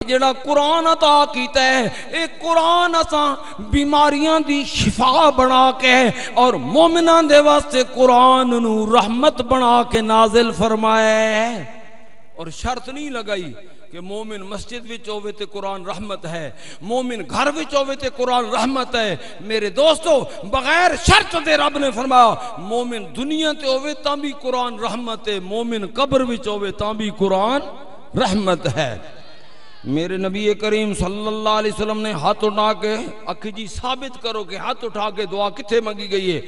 جڑا قرآن عطا کیتا ہے اے قرآن اساں بیماریاں دی شفا بنا کے اور مومناں دے واسطے قرآن نو رحمت بنا کے نازل فرمایا ہے، اور شرط نہیں لگائی کہ مومن مسجد وچ ہووے تے قرآن رحمت ہے، مومن گھر وچ ہووے تے قرآن رحمت ہے۔ میرے دوستو بغیر شرط دے رب نے فرمایا مومن دنیا تے ہووے تاں بھی قرآن رحمت ہے، مومن قبر وچ ہووے تاں بھی قرآن رحمت ہے۔ میرے نبی کریم صلی اللہ علیہ وسلم نے ہاتھ اٹھا کے اکھی جی ثابت کرو کہ ہاتھ اٹھا کے دعا کتھے مانگی گئی ہے؟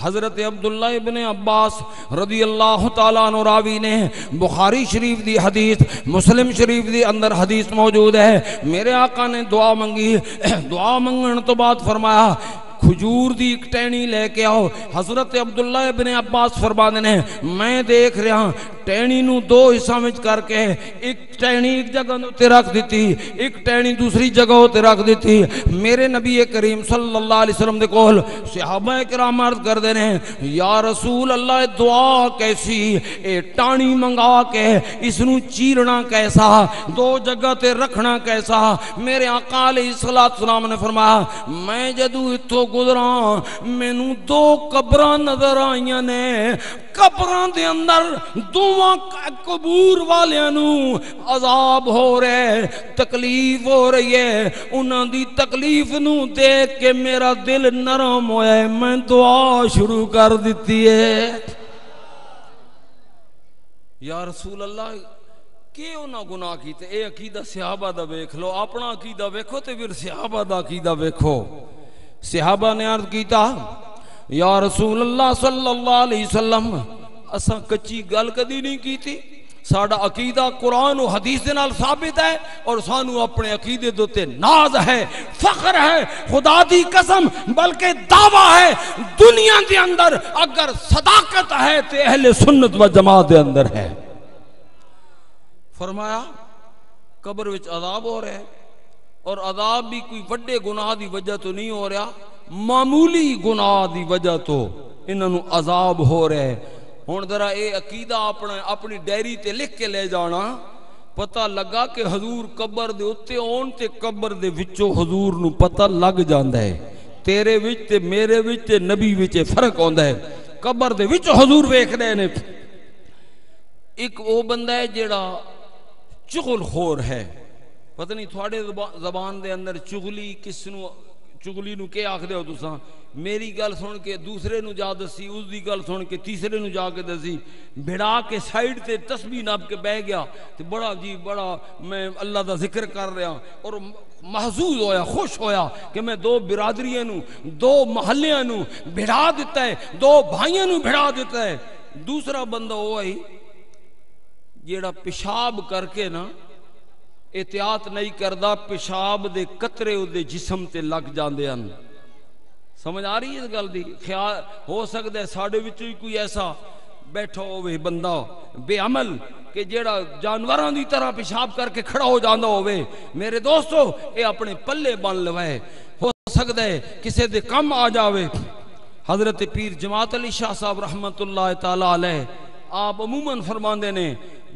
حضرت عبداللہ ابن عباس رضی اللہ تعالیٰ عنہ راوی نے بخاری شریف دی حدیث، مسلم شریف دی اندر حدیث موجود ہے، میرے آقا نے دعا منگی، دعا منگن تو بعد فرمایا کھجور دی ایک ٹہنی لے کے آؤ۔ حضرت عبداللہ ابن عباس فرماتے ہیں میں دیکھ رہا ٹہنی نو دو حصہ وچ کر کے ایک ٹہنی ایک جگہ تے رکھ دیتی، ایک ٹہنی دوسری جگہ تے رکھ دیتی۔ میرے نبی کریم صلی اللہ علیہ وسلم دے کول صحابہ کرام عرض کردے نے یا رسول اللہ دعا کیسی، اے ٹانی منگا کے اس نو چیرنا کیسا، دو جگہ تے رکھنا کیسا؟ میرے آقا علیہ السلام نے فرمایا میں جدو اتھو گزراں مینوں دو قبراں نظر آئیاں نے، قبراں دے اندر دوواں قبور والیاں نو عذاب ہو رہے، تکلیف ہو رہی ہے، انہاں دی تکلیف نو دیکھ کے میرا دل نرم ہویا ہے، میں دعا شروع کر دیتی ہے یا رسول اللہ کہ انہاں گناہ کیتے؟ اے عقیدہ صحابہ دا ویکھ لو، اپنا عقیدہ ویکھو تے پھر صحابہ دا عقیدہ ویکھو۔ صحابہ نے عرض کیتا یا رسول اللہ صلی اللہ علیہ وسلم اساں کچی گل کدی نہیں کیتی، ساڈا عقیدہ قرآن و حدیث دے نال ثابت ہے اور سانو اپنے عقیدے دوتے ناز ہے، فخر ہے، خدا دی قسم بلکہ دعویٰ ہے دنیا دے اندر اگر صداقت ہے تے اہل سنت و جماعت دے اندر ہے۔ فرمایا قبر وچ عذاب ہو رہے ہیں، اور عذاب بھی کوئی وڈے گناہ دی وجہ تو نہیں ہو رہا، معمولی گناہ دی وجہ تو انہوں عذاب ہو رہے۔ ہن ذرا اے عقیدہ اپنی ڈائری تے لکھ کے لے جانا، پتہ لگا کہ حضور قبر دے اتے اون تے قبر دے وچوں حضور نو پتہ لگ جاندا ہے، تیرے وچ تے میرے وچ تے نبی وچ فرق ہوندا ہے، قبر دے وچ حضور ویکھ رہے نے۔ ایک وہ بندہ ہے جیڑا چغل خور ہے، پتہ نہیں تھوڑے زبان دے اندر چغلی کس نو، چغلی نو کہ آکھ دے ہو تساں؟ میری گل سن کے دوسرے نو جا دسی، اس دی گل سن کے تیسرے نو جا کے دسی، بھڑا کے سائیڈ تے تسبیح ناب کے بہ گیا تے بڑا جی بڑا میں اللہ دا ذکر کر رہا اور محظوظ ہویا، خوش ہویا کہ میں دو برادریاں نو، دو محلیاں نو بھڑا دیتا ہے، دو بھائیاں نو بھڑا دیتا ہے۔ دوسرا بندہ وہ آئی جیڑا پیشاب کر کے نا احتیاط نہیں کردا، پیشاب دے قطرے دے جسم تے لگ جاندے ہیں۔ سمجھ آ رہی ہے اس گل دی؟ خیال ہو سکتا ہے ساڈے وچوں ہی کوئی ایسا بیٹھا ہوئے بندہ بے عمل کہ جیڑا جانوراں دی طرح پیشاب کر کے کھڑا ہو جاندا ہوئے۔ میرے دوستو اے اپنے پلے بن لوے، ہو سکتا ہے کسے دے کم آ جاوے۔ حضرت پیر جماعت علی شاہ صاحب رحمت اللہ تعالی علیہ آپ عموماً فرماندے نے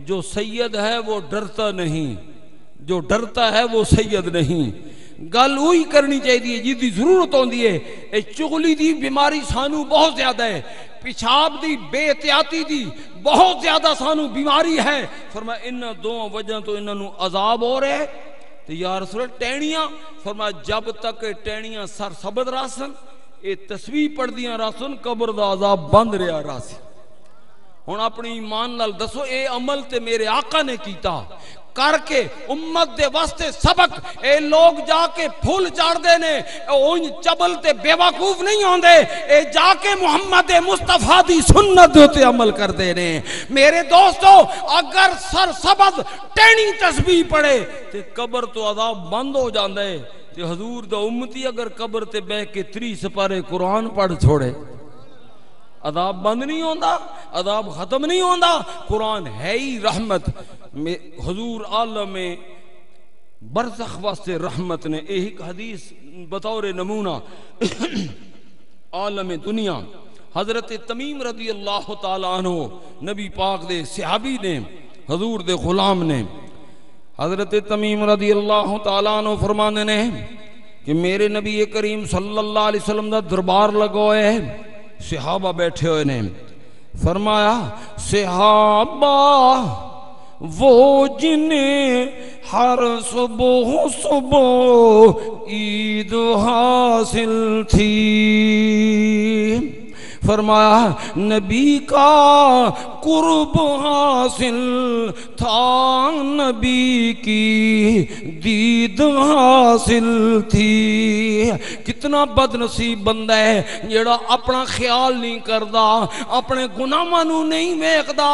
جو سید ہے وہ ڈرتا نہیں، جو ڈرتا ہے وہ سید نہیں۔ گل وہی کرنی چاہیے جی دی ضرورت ہوندی ہے۔ اے چغلی دی بیماری سانو بہت زیادہ ہے، پیشاب دی بے احتیاطی دی بہت زیادہ سانو بیماری ہے۔ فرمایا انہاں دو وجہ تو انہاں عذاب ہو رہے تو یا رسول اللہ ٹہنیاں، فرمایا جب تک ٹہنیاں سر سبد راسن، اے تسبیح پڑھ دیاں راسن، قبر دا عذاب بند رہا راسن۔ ہن اپنی ایمان نال دسو اے عمل تے میرے آقا نے کیتا کر کے امت دے واسطے سبق، اے لوگ جا کے پھول چاڑ دے نے، اون چبل تے بے وقوف نہیں ہوندے، اے جا کے محمد مصطفیٰ دی سنت تے عمل کر دے نے۔ میرے دوستو اگر سر سبد ٹہنی تسبیح پڑھے تے قبر تو عذاب بند ہو جاندا ہے، تے حضور دا امتی اگر قبر تے بہ کے 3 سپارے قرآن پڑھ چھوڑے عذاب بند نہیں ہوندا، عذاب ختم نہیں ہوندا۔ قرآن ہے ہی رحمت۔ حضور عالم برزخ واسطے رحمت نے ایک حدیث بطور نمونہ عالم دنیا حضرت تمیم رضی اللہ تعالیٰ عنہ نبی پاک دے صحابی نے، حضور دے غلام نے، حضرت تمیم رضی اللہ تعالیٰ عنہ فرمانے نے کہ میرے نبی کریم صلی اللہ علیہ وسلم دا دربار لگوئے ہے، صحابہ بیٹھے ہوئے نے، فرمایا صحابہ وہ جنہیں ہر صبح صبح عید حاصل تھی، فرمایا نبی کا قرب حاصل تھا، نبی کی دید حاصل تھی۔ کتنا بد نصیب بندہ ہے جڑا اپنا خیال نہیں کردا، اپنے گناہاں نو نہیں ویکھدا،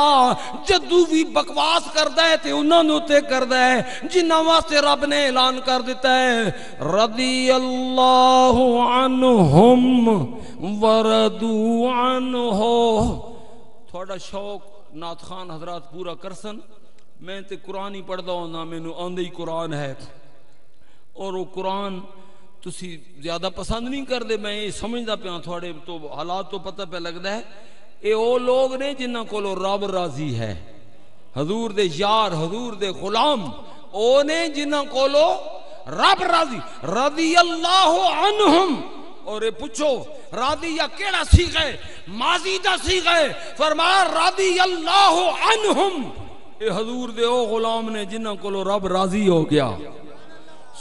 جدوں بھی بکواس کردا ہے تے انہاں نوں تے کردا ہے جنہاں واسطے رب نے اعلان کر دیتا ہے رضی اللہ عنہم وردو عنہ۔ تھوڑا شوق نعت خان حضرات پورا کرسن، میں تے قرآن ہی پڑھدا ہوں، میں نو آندے ہی قرآن ہے، اور وہ قرآن تسی زیادہ پسند نہیں کر دے، میں یہ سمجھدا پیا تھوڑے تو حالات تو پتہ پہ لگدا ہے اے او لوگ نے جنہاں کولو رب راضی ہے، حضور دے یار، حضور دے غلام او نے جنہاں کولو رب راضی، رضی اللہ عنہم۔ اور یہ پوچھو راضی یا کیڑا سیغہ ہے؟ ماضی دا سیغہ ہے، فرمایا رضی اللہ عنہم، اے حضور دے او غلام نے جنہاں کولو رب راضی ہو گیا۔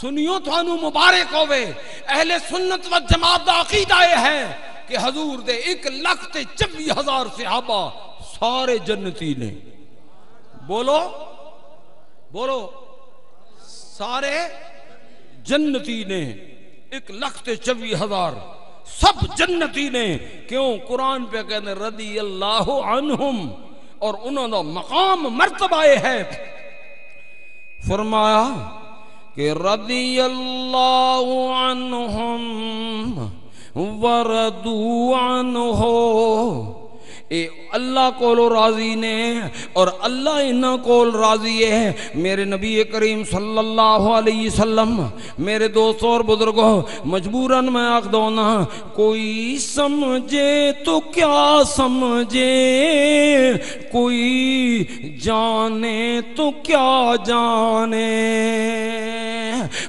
سنیو تھانو مبارک ہوئے، اہل سنت و جماعت دا عقیدہ یہ ہے کہ حضور دے 1,24,000 صحابہ سارے جنتی نے، بولو بولو سارے جنتی نے، 1,24,000 سب جنتی نے۔ کیوں؟ قرآن پہ کہنے رضی اللہ عنہم، اور انہوں نے مقام مرتبہ ہے، فرمایا کہ رضی اللہ عنہم وردو عنہ، اے اللہ کولو راضی نے اور اللہ انہاں کول راضی ہے۔ میرے نبی کریم صلی اللہ علیہ وسلم، میرے دوستوں اور بزرگوں، مجبوراً میں آکھ دونا، کوئی سمجھے تو کیا سمجھے، کوئی جانے تو کیا جانے،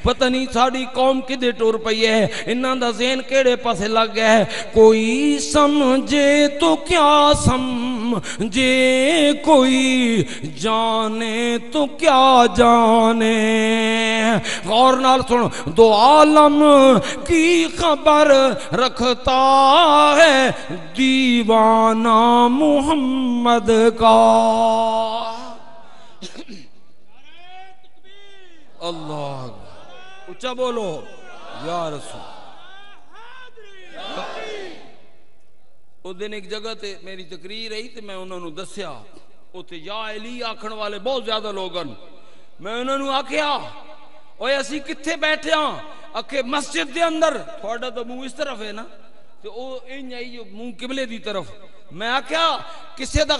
پتہ نہیں ساڑی قوم کدے ٹور پئی ہے، انہاں دا ذہن کیڑے پاسے لگ گیا ہے۔ کوئی سمجھے تو کیا سمجھے، کوئی جانے تو کیا جانے۔ غور نال سن، دو عالم کی خبر رکھتا ہے دیوانہ محمد کا۔ اللہ اچھا بولو یا رسول۔ او دن ایک جگہ تے میری تقریر رہی تے میں انہوں نے دسیا، او تے یا علی آکھن والے بہت زیادہ لوگن، میں انہوں نے آکھیا اوے اسی کتھے بیٹھے ہاں؟ اکھے مسجد دے اندر، تھوڑا تو منہ اس طرف ہے نا، تے او این آئی منہ قبلے دی طرف۔ میں آکھیا کسے دا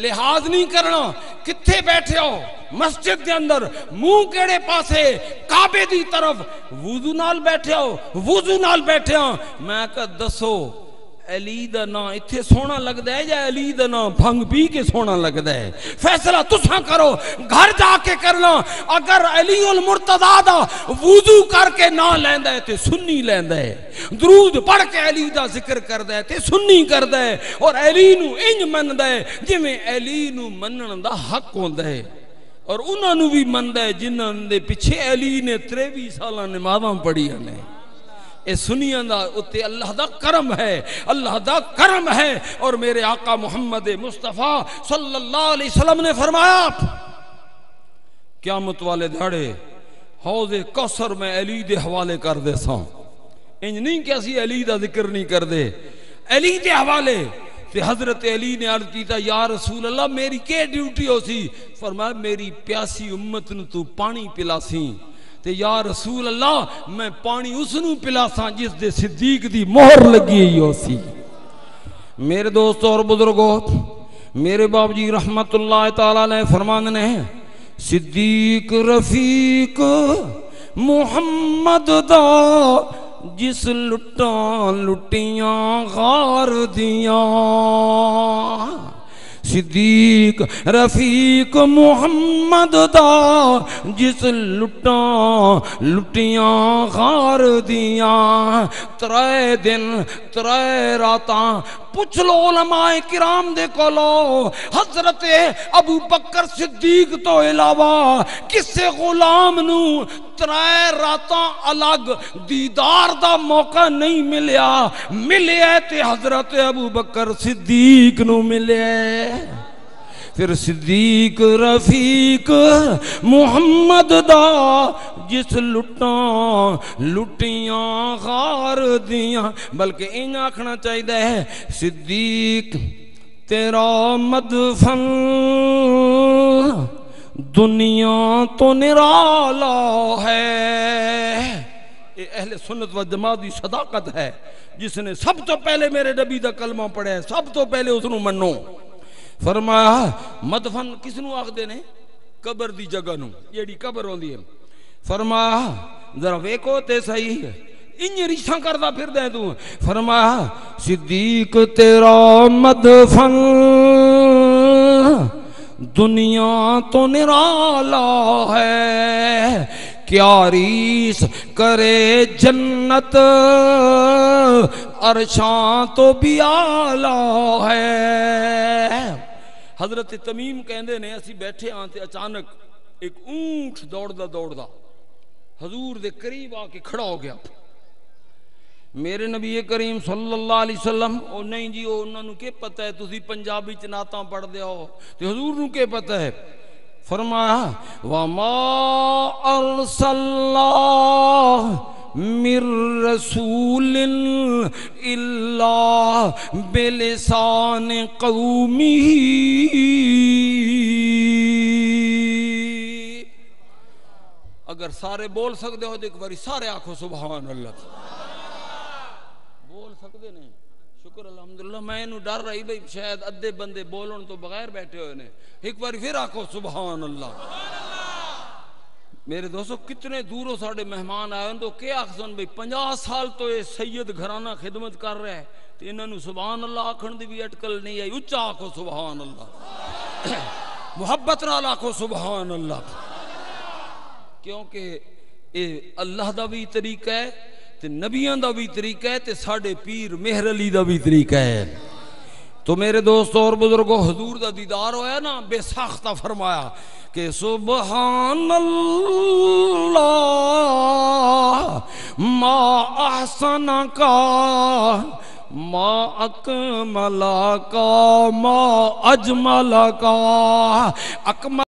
لحاظ نہیں کرنا، کتھے بیٹھے ہو؟ مسجد دے اندر، منہ کیڑے پاسے؟ کعبے دی طرف۔ وضو نال بیٹھے ہو؟ وضو نال بیٹھے ہاں۔ میں کہا دسو علی دا نا اتھے سونا لگدا ہے یا علی دا نا بھنگ پی کے سونا لگدا ہے؟ فیصلہ تساں کرو، گھر جا کے کرنا۔ اگر علی المرتضیٰ دا وضو کر کے نہ لیندا ہے تے سنی لیندا ہے، درود پڑھ کے علی دا ذکر کردا ہے تے سنی کردا ہے، اور علی نو انج مندا ہے جویں علی نو منن دا حق ہوندا ہے، اور انہاں نو بھی مندا ہے جنہاں دے پیچھے علی نے 23 سالاں نمازاں پڑھیاں نے۔ اے سنیاں دا اتے اللہ دا کرم ہے، اللہ دا کرم ہے۔ اور میرے آقا محمد مصطفیٰ صلی اللہ علیہ وسلم نے فرمایا قیامت والے دھاڑے حوض کوثر میں علی دے حوالے کر دے ساں۔ انج نہیں کہ اسی علی دا ذکر نہیں کر دے، علی دے حوالے۔ تے حضرت علی نے عرض کیتا یا رسول اللہ میری کیا ڈیوٹی ہو سی؟ فرمایا میری پیاسی امت نو تو پانی پلا سی، تے یا رسول اللہ میں پانی اس نو پلا سا جس دے صدیق دی مہر لگی ہی ہو سی۔ میرے دوستوں اور بزرگوں، میرے باپ جی رحمت اللہ تعالیٰ علیہ فرمانے ہیں صدیق رفیق محمد دا جس لٹاں لٹیاں غار دیاں، صدیق رفیق محمد دا جس لٹیاں غار دیاں ترے دن ترے راتاں پوچھ لو علماء کرام دے کولو حضرت ابو بکر صدیق تو علاوہ کسے غلام نو ترے راتاں الگ دیدار دا موقع نہیں ملیا تے حضرت ابو بکر صدیق نو ملے پھر صدیق رفیق محمد دا جس لٹیاں غار دیاں بلکہ این آکھنا چاہیے ہے صدیق تیرا مدفن دنیا تو نرالا ہے۔ یہ اہل سنت و جماعت دی صداقت ہے، جس نے سب تو پہلے میرے نبی دا کلمہ پڑھا ہے سب تو پہلے اس نو منو۔ فرمایا مدفن کس نو آخ دینے؟ قبر دی جگہ نو، جیڑی قبر ہوندی ہے۔ فرمایا ذرا ویکو تے صحیح ہے انج ریشاں کردہ پھر دیں تو۔ فرمایا صدیق تیرا مدفن دنیا تو نرالا ہے، کیا ریس کرے جنت عرشاں تو بھی آلہ ہے۔ حضرت تمیم کہندے نے اسی بیٹھے آنتے اچانک ایک اونٹ دوڑدا حضور دے قریب آ کے کھڑا ہو گیا۔ میرے نبی کریم صلی اللہ علیہ وسلم او نہیں جی انہوں نے کیا پتہ ہے تسی پنجابی چناتاں پڑھ دے ہو تے حضور نے کیا پتہ ہے؟ فرمایا وَمَا أَرْسَلَّا مِن رَسُولٍ إِلَّا بِلِسَانِ قَوْمِهِ۔ اگر سارے بول سکتے ہو تو ایک باری سارے آنکھو سبحان اللہ بول سکتے نہیں، شکر الحمدللہ۔ میں انہوں ڈر رہی بھئی شاید ادھے بندے بولن تو بغیر بیٹھے ہوئے نے، ایک باری پھر آنکھو سبحان اللہ۔ میرے دوستو کتنے دوروں ساڑھے مہمان آئے ہیں تو کیا آخسن بھئی 50 سال تو یہ سید گھرانہ خدمت کر رہے ہیں تو انہوں نے سبحان اللہ آکھن دی بھی اٹکل نہیں ہے، اچھا آنکھو سبحان اللہ، محبت نال آنکھو سبحان اللہ، کیونکہ یہ اللہ دا بھی طریقہ ہے تے نبیان دا بھی طریقہ ہے تے ساڑھے پیر مہر علی دا بھی طریقہ ہے۔ تو میرے دوستو اور بزرگوں حضور دا دیدار ہویا نا بے ساختہ فرمایا کہ سبحان اللہ ما احسن کا ما اکمل کا ما اجمل کا۔